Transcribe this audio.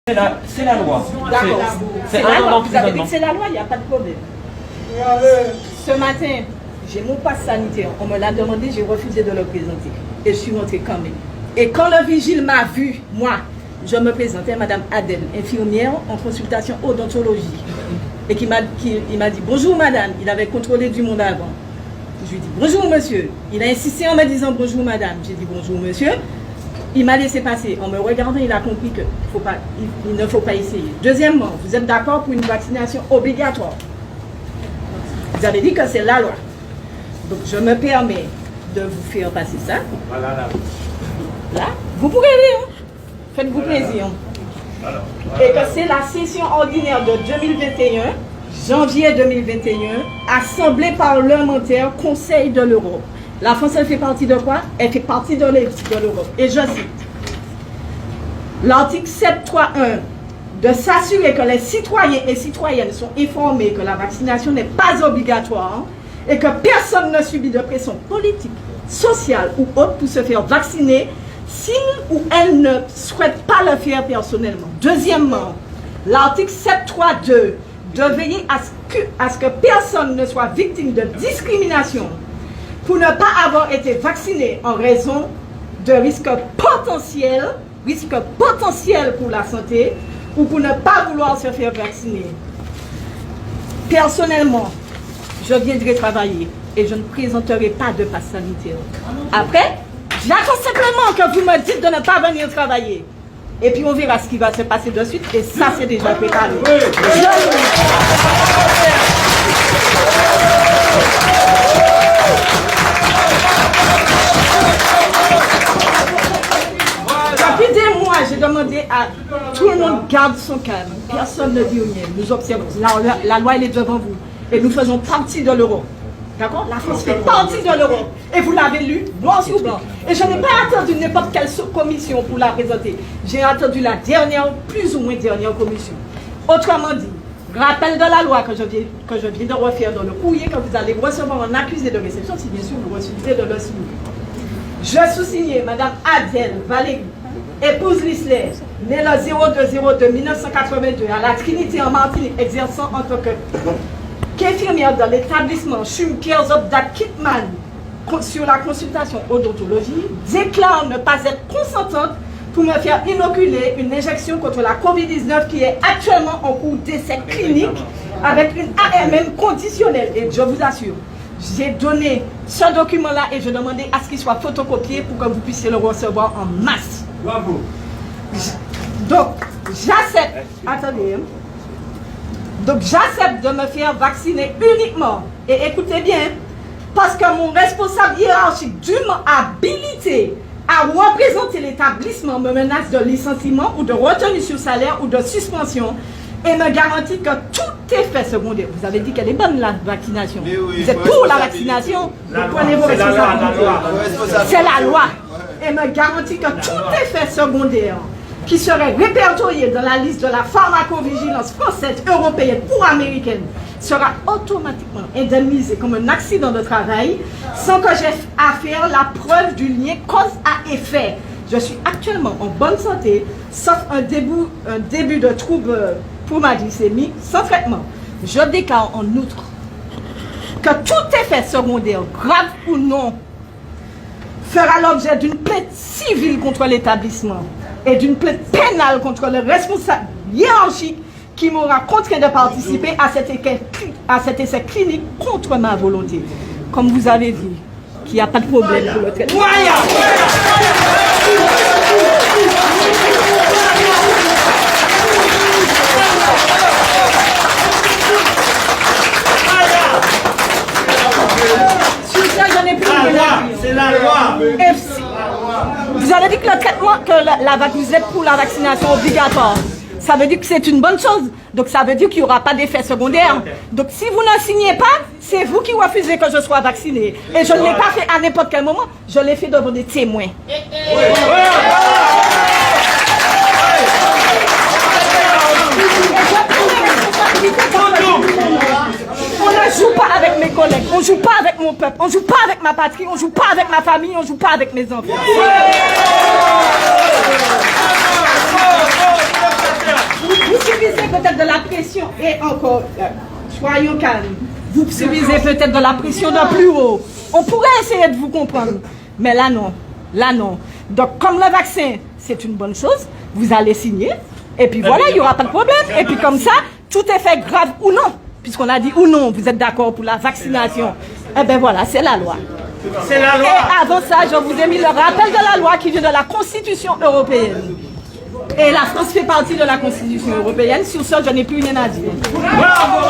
C'est la loi. D'accord. C'est la un an loi. Vous avez dit d'emprisonnement. que c'est la loi, il n'y a pas de problème. Ce matin, j'ai mon passe sanitaire. On me l'a demandé, j'ai refusé de le présenter. Et je suis rentrée quand même. Et quand le vigile m'a vu, moi, je me présentais, Madame Adèle, infirmière en consultation odontologie. Et il m'a dit bonjour madame. Il avait contrôlé du monde avant. Je lui ai dit bonjour monsieur. Il a insisté en me disant bonjour madame. J'ai dit bonjour monsieur. Il m'a laissé passer. En me regardant, il a compris qu'il ne faut pas essayer. Deuxièmement, vous êtes d'accord pour une vaccination obligatoire. Vous avez dit que c'est la loi. Donc je me permets de vous faire passer ça. Voilà, là. Là, vous pourrez lire. Faites-vous plaisir. Et que c'est la session ordinaire de 2021, janvier 2021, Assemblée parlementaire, Conseil de l'Europe. La France, elle fait partie de quoi? Elle fait partie de l'Europe. Et je cite l'article 7.3.1 de s'assurer que les citoyens et citoyennes sont informés que la vaccination n'est pas obligatoire et que personne ne subit de pression politique, sociale ou autre pour se faire vacciner s'il ou elle ne souhaite pas le faire personnellement. Deuxièmement, l'article 7.3.2 de veiller à ce que personne ne soit victime de discrimination pour ne pas avoir été vacciné en raison de risques potentiels pour la santé ou pour ne pas vouloir se faire vacciner. Personnellement, je viendrai travailler et je ne présenterai pas de passe sanitaire. Après, j'attends simplement que vous me dites de ne pas venir travailler. Et puis on verra ce qui va se passer de suite. Et ça, c'est déjà préparé. Depuis des mois, j'ai demandé à tout le monde garde son calme. Personne ne dit rien. Nous observons. La loi, elle est devant vous. Et nous faisons partie de l'Europe. D'accord? La France fait partie de l'Europe. Et vous l'avez lu, blanc sur blanc. Et je n'ai pas attendu n'importe quelle commission pour la présenter. J'ai attendu la dernière, plus ou moins dernière commission. Autrement dit, rappel de la loi que je viens de refaire dans le courrier que vous allez recevoir en accusé de réception, si bien sûr vous refusez de le signer. Je sous-signais Madame Adèle Valérie, épouse Lisler, née le 02/02/1982 à la Trinité en Martinique, exerçant en tant qu'infirmière dans l'établissement Schumker-Zobdat Kitman sur la consultation odontologie, déclare ne pas être consentante pour me faire inoculer une injection contre la COVID-19 qui est actuellement en cours d'essai clinique avec une AMM conditionnelle. Et je vous assure, j'ai donné ce document-là et je demandais à ce qu'il soit photocopié pour que vous puissiez le recevoir en masse. Bravo. Donc, j'accepte. Attendez. Donc, j'accepte de me faire vacciner uniquement. Et écoutez bien, parce que mon responsable hiérarchique dûment habilité à représenter l'établissement me menace de licenciement ou de retenue sur salaire ou de suspension et me garantit que tout effet secondaire. Vous avez dit qu'elle est bonne la vaccination. Oui, vous êtes pour la vaccination. Vous prenez vos responsabilités. C'est la loi. Et me garantit que tout effet secondaire qui serait répertorié dans la liste de la pharmacovigilance française, européenne ou américaine sera automatiquement indemnisé comme un accident de travail sans que j'aie à faire la preuve du lien cause à effet. Je suis actuellement en bonne santé, sauf un début de trouble pour ma glycémie, sans traitement. Je déclare en outre que tout effet secondaire, grave ou non, fera l'objet d'une plainte civile contre l'établissement et d'une plainte pénale contre le responsable hiérarchique qui m'aura contraint de participer à cet essai clinique contre ma volonté. Comme vous avez vu, qu'il n'y a pas de problème pour le traitement. Sur ça, j'en ai plus rien à dire. C'est la loi. Vous avez dit que le traitement, vous êtes pour la vaccination obligatoire. Ça veut dire que c'est une bonne chose. Donc ça veut dire qu'il n'y aura pas d'effet secondaire. Donc si vous ne signez pas, c'est vous qui refusez que je sois vacciné. Et je ne l'ai pas fait à n'importe quel moment. Je l'ai fait devant des témoins. On ne joue pas avec mes collègues, on ne joue pas avec mon peuple, on ne joue pas avec ma patrie, on ne joue pas avec ma famille, on ne joue pas avec mes enfants. peut-être de la pression. Et encore, soyons calmes. Vous subissez peut-être de la pression de plus haut. On pourrait essayer de vous comprendre. Mais là, non. Là, non. Donc, comme le vaccin, c'est une bonne chose, vous allez signer. Et puis voilà, il n'y aura pas de problème. Et puis comme ça, tout est fait grave ou non. Puisqu'on a dit ou non, vous êtes d'accord pour la vaccination. Eh bien voilà, c'est la loi. C'est la loi. Et avant ça, je vous ai mis le rappel de la loi qui vient de la Constitution européenne. Et la France fait partie de la Constitution européenne. Sur ça, je n'ai plus rien à dire. Bravo.